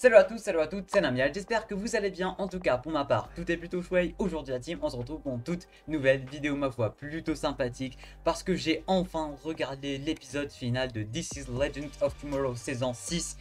Salut à tous, salut à toutes, c'est Namial, j'espère que vous allez bien, en tout cas pour ma part, tout est plutôt chouette. Aujourd'hui la team, on se retrouve pour une toute nouvelle vidéo ma foi, plutôt sympathique, parce que j'ai enfin regardé l'épisode final de This is Legend of Tomorrow saison 6.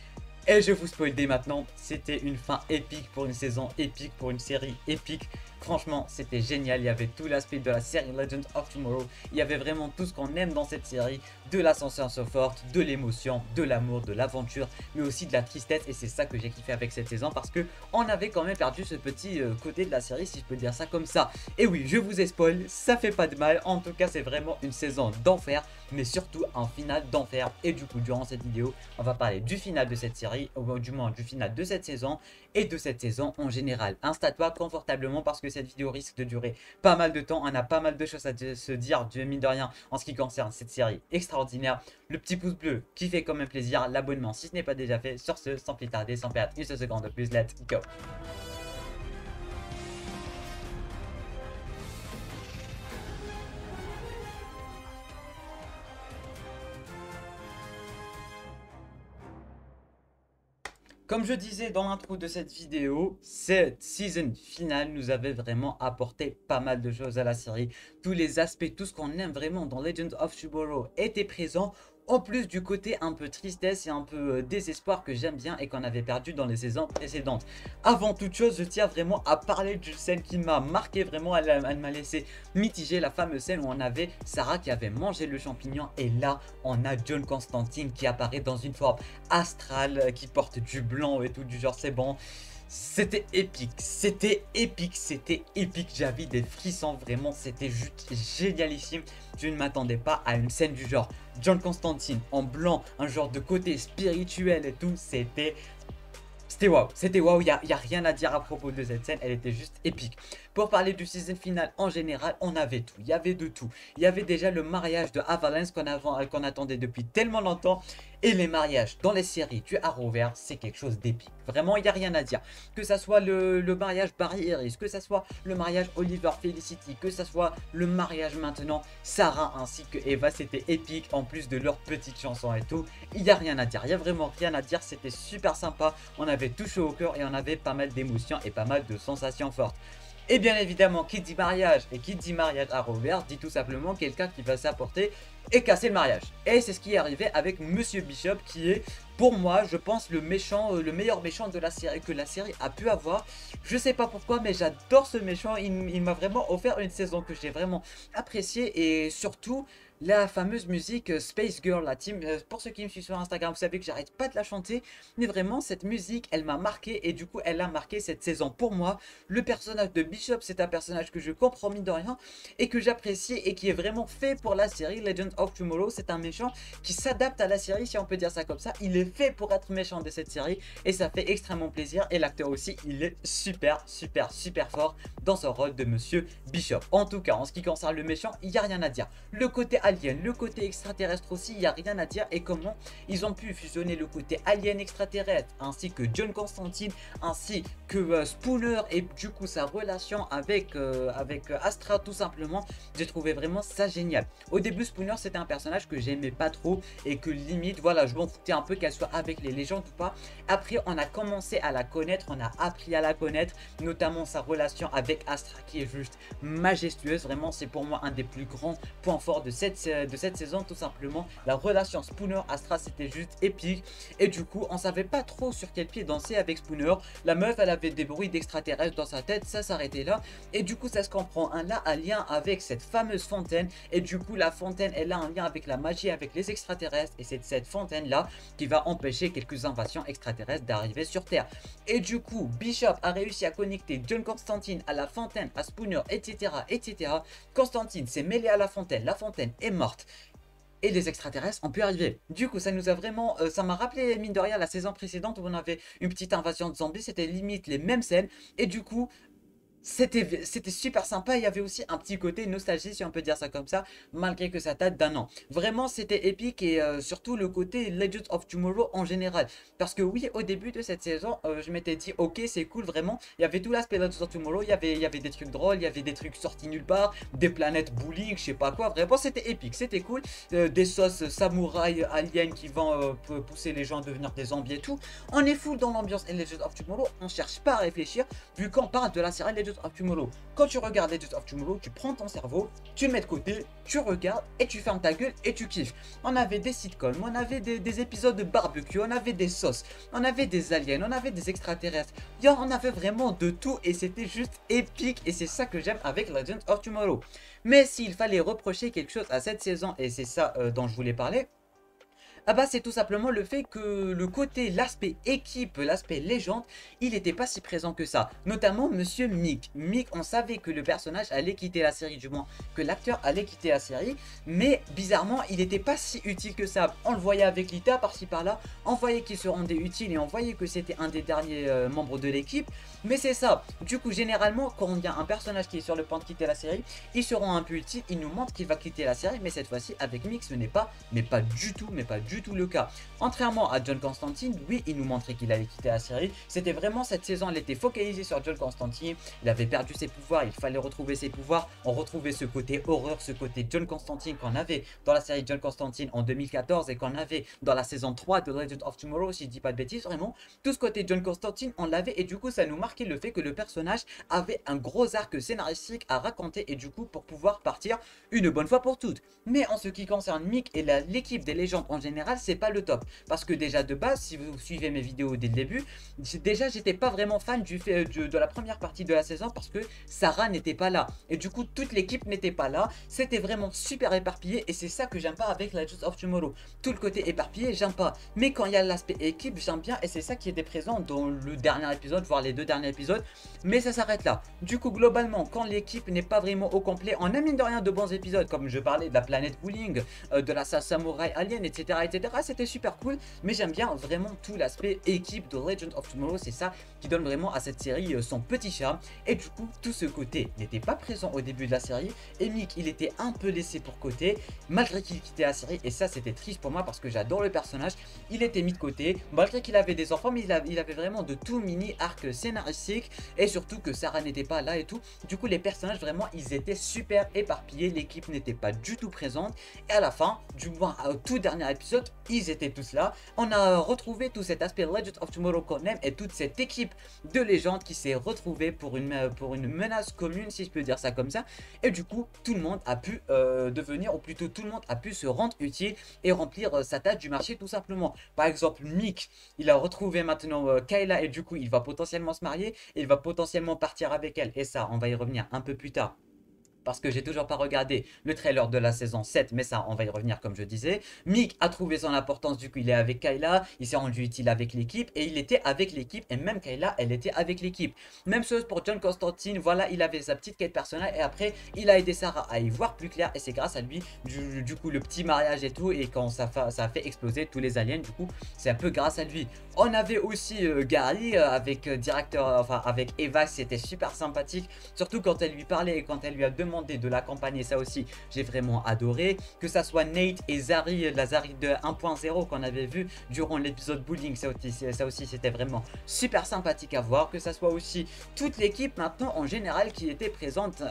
Et je vous spoil dès maintenant, c'était une fin épique pour une saison épique, pour une série épique. Franchement, c'était génial, il y avait tout l'aspect de la série Legend of Tomorrow. Il y avait vraiment tout ce qu'on aime dans cette série, de la sensation forte, de l'émotion, de l'amour, de l'aventure, mais aussi de la tristesse. Et c'est ça que j'ai kiffé avec cette saison, parce que on avait quand même perdu ce petit côté de la série, si je peux dire ça comme ça. Et oui, je vous ai spoil, ça fait pas de mal, en tout cas c'est vraiment une saison d'enfer, mais surtout un final d'enfer. Et du coup, durant cette vidéo, on va parler du final de cette série, ou du moins du final de cette saison, et de cette saison en général. Installe-toi confortablement parce que cette vidéo risque de durer pas mal de temps. On a pas mal de choses à se dire, du mine de rien, en ce qui concerne cette série extraordinaire. Le petit pouce bleu qui fait quand même plaisir, l'abonnement si ce n'est pas déjà fait. Sur ce, sans plus tarder, sans perdre une seule seconde de plus, let's go. Comme je disais dans l'intro de cette vidéo, cette season finale nous avait vraiment apporté pas mal de choses à la série. Tous les aspects, tout ce qu'on aime vraiment dans Legend of Tomorrow était présent. En plus du côté un peu tristesse et un peu désespoir que j'aime bien et qu'on avait perdu dans les saisons précédentes. Avant toute chose, je tiens vraiment à parler d'une scène qui m'a marqué vraiment. Elle m'a laissé mitigé, la fameuse scène où on avait Sarah qui avait mangé le champignon. Et là, on a John Constantine qui apparaît dans une forme astrale, qui porte du blanc et tout, du genre c'est bon. C'était épique, c'était épique, c'était épique. J'avais des frissons, vraiment, c'était juste génialissime. Je ne m'attendais pas à une scène du genre John Constantine en blanc, un genre de côté spirituel et tout. C'était waouh, y a rien à dire à propos de cette scène, elle était juste épique. Pour parler du season final en général, on avait tout, il y avait de tout. Il y avait déjà le mariage de Avalanche qu'on attendait depuis tellement longtemps. Et les mariages dans les séries du Arrowverse, c'est quelque chose d'épique. Vraiment, il n'y a rien à dire. Que ça soit le mariage Barry Harris, que ça soit le mariage Oliver Felicity, que ça soit le mariage maintenant Sarah ainsi que Eva, c'était épique. En plus de leurs petites chansons et tout, il n'y a rien à dire. Il n'y a vraiment rien à dire, c'était super sympa. On avait touché au cœur et on avait pas mal d'émotions et pas mal de sensations fortes. Et bien évidemment, qui dit mariage et qui dit mariage à Robert dit tout simplement quelqu'un qui va s'apporter et casser le mariage. Et c'est ce qui est arrivé avec Monsieur Bishop, qui est pour moi, je pense, le méchant, le meilleur méchant de la série que la série a pu avoir. Je sais pas pourquoi, mais j'adore ce méchant. Il m'a vraiment offert une saison que j'ai vraiment appréciée et surtout la fameuse musique Space Girl, la team. Pour ceux qui me suivent sur Instagram, vous savez que j'arrête pas de la chanter, mais vraiment cette musique, elle m'a marqué et du coup, elle a marqué cette saison pour moi. Le personnage de Bishop, c'est un personnage que je comprends mine de rien et que j'apprécie et qui est vraiment fait pour la série Legend of Tomorrow. C'est un méchant qui s'adapte à la série, si on peut dire ça comme ça. Il est fait pour être méchant de cette série et ça fait extrêmement plaisir. Et l'acteur aussi, il est super fort dans son rôle de Monsieur Bishop. En tout cas, en ce qui concerne le méchant, il n'y a rien à dire. Le côté alien, le côté extraterrestre aussi, il n'y a rien à dire. Et comment ils ont pu fusionner le côté alien extraterrestre ainsi que John Constantine ainsi que Spooner et du coup sa relation avec Astra tout simplement. J'ai trouvé vraiment ça génial. Au début, Spooner c'était un personnage que j'aimais pas trop et que limite voilà, je m'en foutais un peu qu'elle soit avec les légendes ou pas. Après on a commencé à la connaître, on a appris à la connaître, notamment sa relation avec Astra qui est juste majestueuse. Vraiment, c'est pour moi un des plus grands points forts de cette saison tout simplement. La relation Spooner-Astra c'était juste épique et du coup on savait pas trop sur quel pied danser avec Spooner. La meuf elle avait des bruits d'extraterrestres dans sa tête, ça s'arrêtait là et du coup ça se comprend. Un là un lien avec cette fameuse fontaine et du coup la fontaine elle a un lien avec la magie, avec les extraterrestres et c'est cette fontaine là qui va empêcher quelques invasions extraterrestres d'arriver sur Terre. Et du coup Bishop a réussi à connecter John Constantine à la fontaine, à Spooner, etc. Constantine s'est mêlé à la fontaine est morte et les extraterrestres ont pu arriver. Du coup, ça nous a vraiment, ça m'a rappelé mine de rien la saison précédente où on avait une petite invasion de zombies, c'était limite les mêmes scènes et du coup c'était super sympa. Il y avait aussi un petit côté nostalgie, si on peut dire ça comme ça, malgré que ça date d'un an. Vraiment, c'était épique et surtout le côté Legends of Tomorrow en général. Parce que oui, au début de cette saison, je m'étais dit, ok, c'est cool, vraiment. Il y avait tout l'aspect Legends of Tomorrow, il y avait des trucs drôles, il y avait des trucs sortis nulle part, des planètes bowling, je sais pas quoi. Vraiment, c'était épique, c'était cool. Des sauces samouraï aliens qui vont pousser les gens à devenir des zombies et tout. On est full dans l'ambiance Legends of Tomorrow, on cherche pas à réfléchir, vu qu'on parle de la série Legends of Tomorrow. Quand tu regardes Legends of Tomorrow, tu prends ton cerveau, tu le mets de côté, tu regardes et tu fermes ta gueule et tu kiffes. On avait des sitcoms, on avait des épisodes de barbecue, on avait des sauces, on avait des aliens, on avait des extraterrestres. On avait vraiment de tout et c'était juste épique et c'est ça que j'aime avec Legends of Tomorrow. Mais s'il fallait reprocher quelque chose à cette saison, et c'est ça dont je voulais parler, ah bah c'est tout simplement le fait que le côté, l'aspect équipe, l'aspect légende, il n'était pas si présent que ça. Notamment Monsieur Mick. Mick, on savait que le personnage allait quitter la série, du moins que l'acteur allait quitter la série. Mais bizarrement, il n'était pas si utile que ça. On le voyait avec Lita par-ci par-là, on voyait qu'il se rendait utile et on voyait que c'était un des derniers membres de l'équipe. Mais c'est ça. Du coup, généralement, quand il y a un personnage qui est sur le point de quitter la série, il se rend un peu utile, il nous montre qu'il va quitter la série. Mais cette fois-ci, avec Mick, ce n'est pas, mais pas du tout le cas. Contrairement à John Constantine, oui, il nous montrait qu'il allait quitter la série. C'était vraiment cette saison, elle était focalisée sur John Constantine. Il avait perdu ses pouvoirs, il fallait retrouver ses pouvoirs. On retrouvait ce côté horreur, ce côté John Constantine qu'on avait dans la série John Constantine en 2014 et qu'on avait dans la saison 3 de Legend of Tomorrow, si je dis pas de bêtises, vraiment. Tout ce côté John Constantine, on l'avait et du coup, ça nous marquait le fait que le personnage avait un gros arc scénaristique à raconter et du coup, pour pouvoir partir une bonne fois pour toutes. Mais en ce qui concerne Mick et l'équipe des légendes en général, c'est pas le top. Parce que déjà de base, si vous suivez mes vidéos dès le début, déjà j'étais pas vraiment fan de la première partie de la saison parce que Sarah n'était pas là. Et du coup, toute l'équipe n'était pas là. C'était vraiment super éparpillé et c'est ça que j'aime pas avec Legends of Tomorrow. Tout le côté éparpillé, j'aime pas. Mais quand il y a l'aspect équipe, j'aime bien et c'est ça qui était présent dans le dernier épisode, voire les deux derniers épisodes. Mais ça s'arrête là. Du coup, globalement, quand l'équipe n'est pas vraiment au complet, on a mine de rien de bons épisodes, comme je parlais de la planète bowling, de la samouraï alien, etc. etc. C'était super cool, mais j'aime bien vraiment tout l'aspect équipe de Legend of Tomorrow. C'est ça qui donne vraiment à cette série son petit charme. Et du coup, tout ce côté n'était pas présent au début de la série. Et Mick, il était un peu laissé pour côté, malgré qu'il quittait la série. Et ça, c'était triste pour moi parce que j'adore le personnage. Il était mis de côté, malgré qu'il avait des enfants, mais il avait vraiment de tout mini arc scénaristique. Et surtout que Sarah n'était pas là et tout. Du coup, les personnages, vraiment, ils étaient super éparpillés. L'équipe n'était pas du tout présente. Et à la fin, du moins au tout dernier épisode, ils étaient tous là. On a retrouvé tout cet aspect Legend of Tomorrow qu'on aime et toute cette équipe de légendes qui s'est retrouvée pour une menace commune, si je peux dire ça comme ça. Et du coup, tout le monde a pu devenir, ou plutôt tout le monde a pu se rendre utile et remplir sa tâche du marché tout simplement. Par exemple, Mick, il a retrouvé maintenant Kayla et du coup, il va potentiellement se marier et il va potentiellement partir avec elle. Et ça, on va y revenir un peu plus tard, parce que j'ai toujours pas regardé le trailer de la saison 7, mais ça, on va y revenir comme je disais. Mick a trouvé son importance, du coup il est avec Kayla, il s'est rendu utile avec l'équipe, et il était avec l'équipe, et même Kayla, elle était avec l'équipe. Même chose pour John Constantine, voilà, il avait sa petite quête personnelle, et après, il a aidé Sarah à y voir plus clair, et c'est grâce à lui, du coup, le petit mariage et tout, et quand ça a fait exploser tous les aliens, du coup, c'est un peu grâce à lui. On avait aussi Gary avec avec Eva, c'était super sympathique, surtout quand elle lui parlait et quand elle lui a demandé de l'accompagner, ça aussi j'ai vraiment adoré. Que ça soit Nate et Zari, la Zari de 1.0 qu'on avait vu durant l'épisode bowling, ça aussi c'était vraiment super sympathique à voir. Que ça soit aussi toute l'équipe maintenant en général qui était présente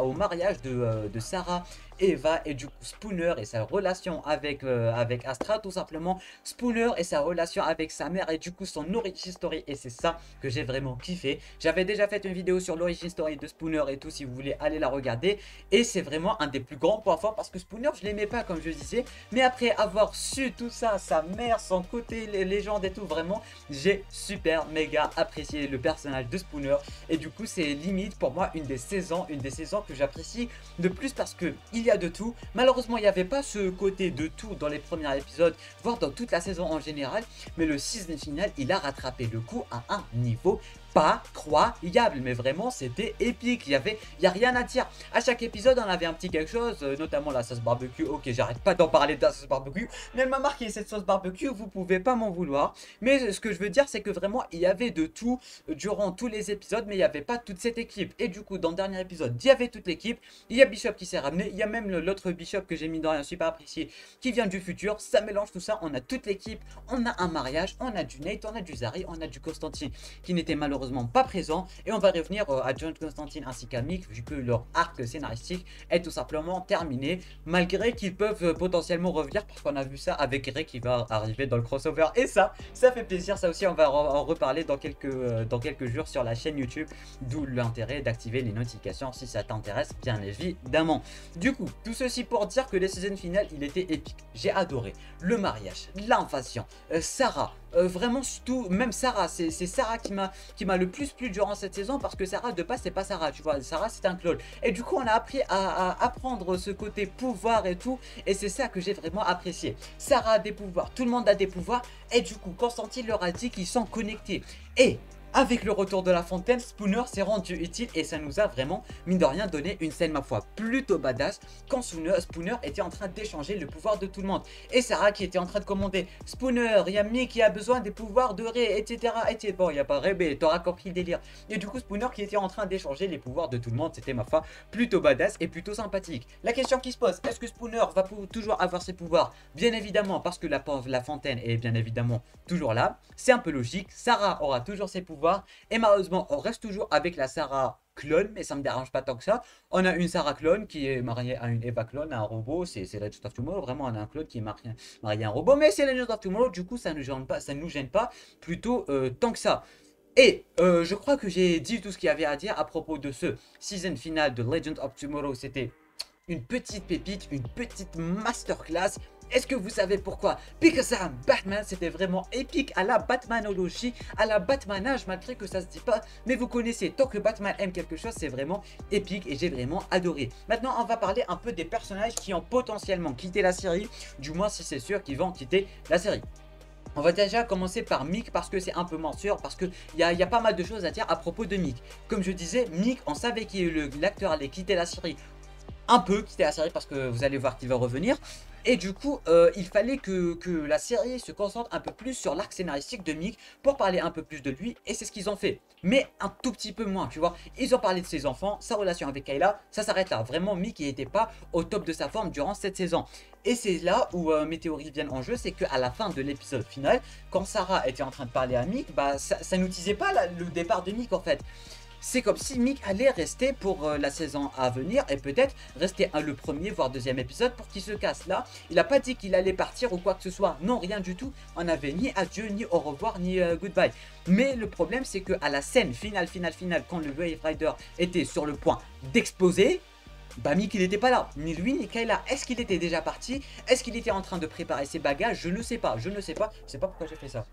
au mariage de Sarah, Eva et du coup Spooner et sa relation avec Astra, tout simplement Spooner et sa relation avec sa mère et du coup son origin story, et c'est ça que j'ai vraiment kiffé. J'avais déjà fait une vidéo sur l'origin story de Spooner et tout, si vous voulez aller la regarder, et c'est vraiment un des plus grands points forts parce que Spooner je l'aimais pas comme je disais, mais après avoir su tout ça, sa mère, son côté les légendes et tout, vraiment j'ai super méga apprécié le personnage de Spooner, et du coup c'est limite pour moi une des saisons que j'apprécie de plus parce que il y a de tout. Malheureusement, il n'y avait pas ce côté de tout dans les premiers épisodes, voire dans toute la saison en général. Mais le season final, il a rattrapé le coup à un niveau pas croyable, mais vraiment c'était épique, il y a rien à dire. À chaque épisode on avait un petit quelque chose, notamment la sauce barbecue. Ok, j'arrête pas d'en parler de la sauce barbecue, mais elle m'a marqué cette sauce barbecue, vous pouvez pas m'en vouloir. Mais ce que je veux dire c'est que vraiment il y avait de tout durant tous les épisodes, mais il n'y avait pas toute cette équipe. Et du coup dans le dernier épisode il y avait toute l'équipe, il y a Bishop qui s'est ramené, il y a même l'autre Bishop que j'ai mis dans rien super apprécié qui vient du futur. Ça mélange tout ça, on a toute l'équipe, on a un mariage, on a du Nate, on a du Zari, on a du Constantine qui n'était malheureusement pas présent, et on va revenir à John Constantine ainsi qu'à Mick, vu que leur arc scénaristique est tout simplement terminé, malgré qu'ils peuvent potentiellement revenir, parce qu'on a vu ça avec Ray qui va arriver dans le crossover, et ça fait plaisir. Ça aussi on va en reparler dans quelques jours sur la chaîne YouTube, d'où l'intérêt d'activer les notifications si ça t'intéresse bien évidemment. Du coup tout ceci pour dire que les saisons finales il était épique, j'ai adoré le mariage, l'invasion, Sarah, vraiment tout, même Sarah, c'est Sarah qui m'a le plus plu durant cette saison, parce que Sarah de base c'est pas Sarah, tu vois, Sarah c'est un clone, et du coup on a appris à apprendre ce côté pouvoir et tout, et c'est ça que j'ai vraiment apprécié. Sarah a des pouvoirs, tout le monde a des pouvoirs, et du coup Constantine leur a dit qu'ils sont connectés, et avec le retour de la fontaine, Spooner s'est rendu utile et ça nous a vraiment, mine de rien, donné une scène, ma foi, plutôt badass quand Spooner était en train d'échanger le pouvoir de tout le monde. Et Sarah qui était en train de commander Spooner, il y a Mick qui a besoin des pouvoirs de Ray, etc. Bon, il n'y a pas Ray, mais t'auras compris le délire. Et du coup, Spooner qui était en train d'échanger les pouvoirs de tout le monde, c'était, ma foi, plutôt badass et plutôt sympathique. La question qui se pose, est-ce que Spooner va toujours avoir ses pouvoirs? Bien évidemment, parce que la fontaine est bien évidemment toujours là. C'est un peu logique. Sarah aura toujours ses pouvoirs. Et malheureusement, on reste toujours avec la Sarah clone, mais ça me dérange pas tant que ça. On a une Sarah clone qui est mariée à une Eva clone, à un robot. C'est Legend of Tomorrow. Vraiment, on a un clone qui est marié à un robot, mais c'est Legend of Tomorrow. Du coup, ça ne nous gêne pas plutôt tant que ça. Et je crois que j'ai dit tout ce qu'il y avait à dire à propos de ce season final de Legend of Tomorrow. C'était une petite pépite, une petite masterclass. Est-ce que vous savez pourquoi? Because I'm Batman, c'était vraiment épique à la Batmanologie, à la Batmanage, malgré que ça se dit pas. Mais vous connaissez, tant que Batman aime quelque chose, c'est vraiment épique et j'ai vraiment adoré. Maintenant, on va parler un peu des personnages qui ont potentiellement quitté la série, du moins si c'est sûr qu'ils vont quitter la série. On va déjà commencer par Mick parce que c'est un peu moins sûr, parce qu'il y a pas mal de choses à dire à propos de Mick. Comme je disais, Mick, on savait que l'acteur allait quitter la série. Un peu quitter la série parce que vous allez voir qu'il va revenir. Et du coup, il fallait que la série se concentre un peu plus sur l'arc scénaristique de Mick pour parler un peu plus de lui. Et c'est ce qu'ils ont fait. Mais un tout petit peu moins, tu vois. Ils ont parlé de ses enfants, sa relation avec Kayla, ça s'arrête là. Vraiment, Mick n'était pas au top de sa forme durant cette saison. Et c'est là où mes théories viennent en jeu, c'est qu'à la fin de l'épisode final, quand Sarah était en train de parler à Mick, bah ça nous disait pas le départ de Mick en fait. C'est comme si Mick allait rester pour la saison à venir et peut-être rester le premier voire deuxième épisode pour qu'il se casse là. Il n'a pas dit qu'il allait partir ou quoi que ce soit. Non, rien du tout. On n'avait ni adieu, ni au revoir, ni goodbye. Mais le problème c'est qu'à la scène finale, quand le Wave Rider était sur le point d'exploser, bah Mick il n'était pas là, ni lui ni Kayla. Est-ce qu'il était déjà parti? Est-ce qu'il était en train de préparer ses bagages? Je ne sais pas, je ne sais pas. Je sais pas pourquoi j'ai fait ça.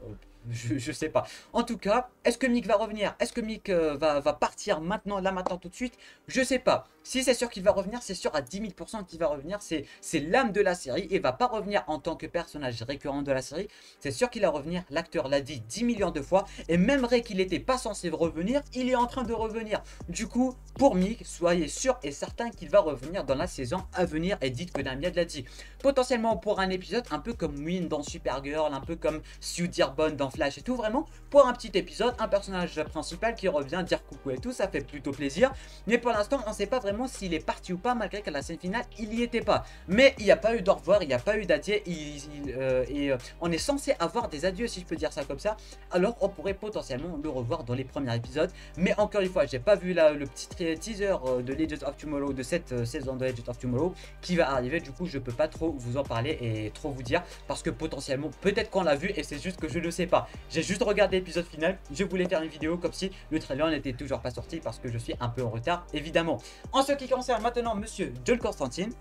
Je sais pas. En tout cas, est-ce que Mick va revenir? Est-ce que Mick va partir maintenant, là maintenant tout de suite? Je sais pas. Si c'est sûr qu'il va revenir, c'est sûr à 10 000% qu'il va revenir. C'est l'âme de la série. Il va pas revenir en tant que personnage récurrent de la série. C'est sûr qu'il va revenir. L'acteur l'a dit 10 millions de fois. Et même Ray qu'il n'était pas censé revenir, il est en train de revenir. Du coup, pour Mick, soyez sûr et certain qu'il va revenir dans la saison à venir. Et dites que Damien l'a dit. Potentiellement pour un épisode un peu comme Win dans Supergirl, un peu comme Sue Dearborn dans Flash et tout, vraiment pour un petit épisode, un personnage principal qui revient dire coucou et tout, ça fait plutôt plaisir. Mais pour l'instant on ne sait pas vraiment s'il est parti ou pas, malgré qu'à la scène finale il y était pas. Mais il n'y a pas eu d'au revoir, il n'y a pas eu d'adieu, on est censé avoir des adieux si je peux dire ça comme ça. Alors on pourrait potentiellement le revoir dans les premiers épisodes. Mais encore une fois, j'ai pas vu le petit teaser de Legends of Tomorrow, de cette saison de Legends of Tomorrow qui va arriver. Du coup je peux pas trop vous en parler et trop vous dire, parce que potentiellement peut-être qu'on l'a vu et c'est juste que je ne sais pas. J'ai juste regardé l'épisode final, je voulais faire une vidéo comme si le trailer n'était toujours pas sorti parce que je suis un peu en retard évidemment. En ce qui concerne maintenant monsieur John Constantine,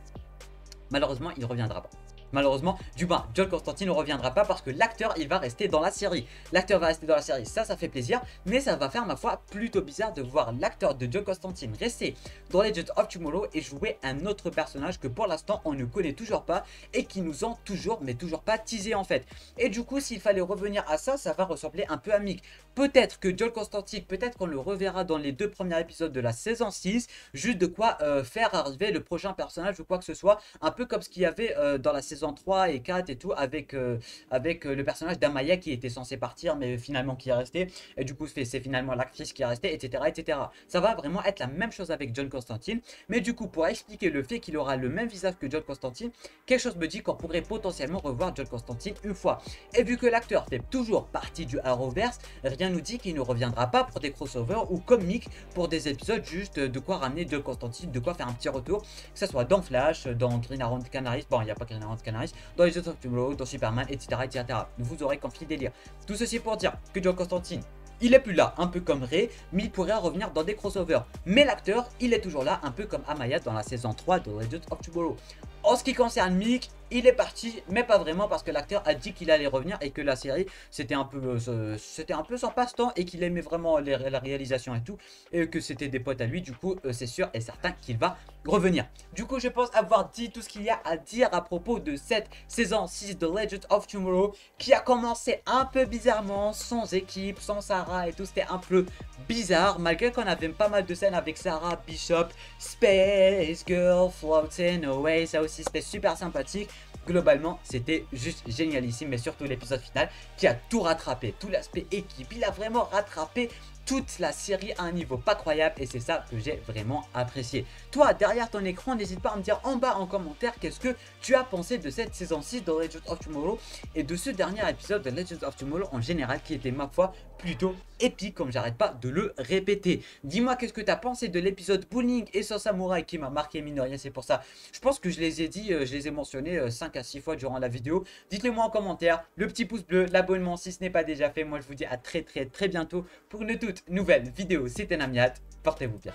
malheureusement il ne reviendra pas. malheureusement, du moins, John Constantine ne reviendra pas parce que l'acteur, il va rester dans la série. L'acteur va rester dans la série, ça fait plaisir, mais ça va faire, ma foi, plutôt bizarre de voir l'acteur de John Constantine rester dans Legends of Tomorrow et jouer un autre personnage que pour l'instant, on ne connaît toujours pas et qui nous ont toujours, mais toujours pas teasé en fait. Et du coup, s'il fallait revenir à ça, ça va ressembler un peu à Mick. Peut-être que John Constantine, peut-être qu'on le reverra dans les 2 premiers épisodes de la saison 6, juste de quoi faire arriver le prochain personnage ou quoi que ce soit, un peu comme ce qu'il y avait dans la saison 3 et 4 et tout, avec le personnage d'Amaya qui était censé partir, mais finalement qui est resté, et du coup c'est finalement l'actrice qui est restée, etc., etc. Ça va vraiment être la même chose avec John Constantine, mais du coup, pour expliquer le fait qu'il aura le même visage que John Constantine, quelque chose me dit qu'on pourrait potentiellement revoir John Constantine une fois. Et vu que l'acteur fait toujours partie du Arrowverse, rien nous dit qu'il ne reviendra pas pour des crossovers ou comme Mick pour des épisodes juste de quoi ramener John Constantine, de quoi faire un petit retour, que ce soit dans Flash, dans Green Arrow Canaries, bon il n'y a pas Green Arrow Canaries, dans les of Tomorrow, dans Superman, etc., etc. Vous aurez compris le délire. Tout ceci pour dire que John Constantine, il est plus là, un peu comme Ray, mais il pourrait revenir dans des crossovers. Mais l'acteur, il est toujours là, un peu comme Amaya dans la saison 3 de Legends of Tomorrow. En ce qui concerne Mick, il est parti, mais pas vraiment parce que l'acteur a dit qu'il allait revenir et que la série c'était un peu son passe-temps et qu'il aimait vraiment la réalisation et tout, et que c'était des potes à lui. Du coup, c'est sûr et certain qu'il va revenir. Du coup, je pense avoir dit tout ce qu'il y a à dire à propos de cette saison 6 de Legends of Tomorrow qui a commencé un peu bizarrement, sans équipe, sans Sarah et tout. C'était un peu bizarre, malgré qu'on avait pas mal de scènes avec Sarah, Bishop, Space Girl, Floating Away. Ça aussi, c'était super sympathique. Globalement, c'était juste génialissime, mais surtout l'épisode final qui a tout rattrapé, tout l'aspect équipe. Il a vraiment rattrapé toute la série à un niveau pas croyable et c'est ça que j'ai vraiment apprécié. Toi, derrière ton écran, n'hésite pas à me dire en bas en commentaire qu'est-ce que tu as pensé de cette saison 6 de Legends of Tomorrow et de ce dernier épisode de Legends of Tomorrow en général qui était, ma foi, plutôt épique comme j'arrête pas de le répéter. Dis-moi qu'est-ce que tu as pensé de l'épisode Bowling et son samouraï qui m'a marqué mine de rien, c'est pour ça. Je pense que je les ai dit, je les ai mentionnés 5 à 6 fois durant la vidéo. Dites-le moi en commentaire, le petit pouce bleu, l'abonnement si ce n'est pas déjà fait. Moi je vous dis à très bientôt pour une toute nouvelle vidéo. C'était Namiat, portez-vous bien.